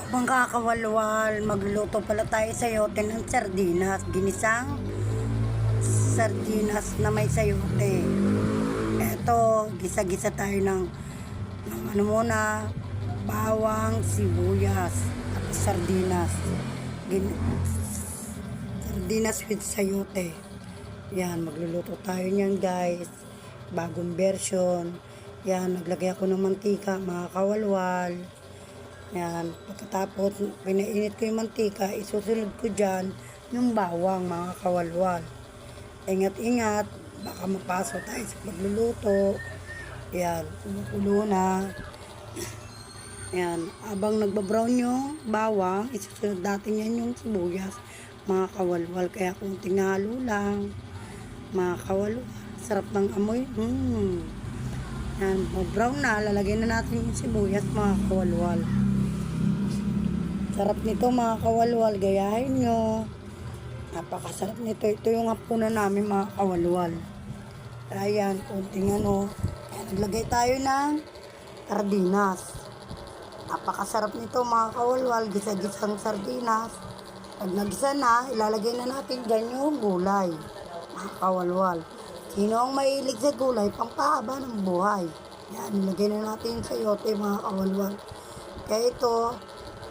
Mga kawalwal, magluluto pala tayo sayote ng sardinas. Ginisang sardinas na may sayote. Eto, gisa-gisa tayo ng ano muna, bawang, sibuyas, tapos sardinas. Sardinas with sayote. Yan, magluluto tayo niyan guys. Bagong version. Yan, naglagay ako ng mantika, mga kawalwal. Yan, pagkatapos pinainit ko yung mantika, isusunod ko dyan yung bawang, mga kawalwal. Ingat-ingat, baka mapasok tayo sa pagluluto. Yan, kumukulo na. Yan, abang nagbabrown yung bawang, isusunod natin yan yung sibuyas, mga kawalwal. Kaya kunting halo lang, mga kawalwal. Sarap ng amoy. Yan, brown na, lalagyan na natin yung sibuyas, mga kawalwal. Sarap nito mga kawalwal, gayahin nyo. Napakasarap nito. Ito yung hapunan namin mga kawalwal. Ayan, kunting ano. Naglagay tayo ng sardinas. Napakasarap nito mga kawalwal, gisa-gisang sardinas. Pag nagisa na, ilalagay na natin dyan yung gulay. Mga kawalwal. Sino ang mahilig sa gulay? Pampahaba ng buhay. Yan, ilagay na natin yung sayote mga kawalwal. Kaya ito,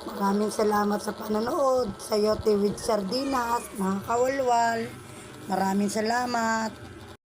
maraming salamat sa panonood. Sayote with sardinas, mga kawalwal. Maraming salamat.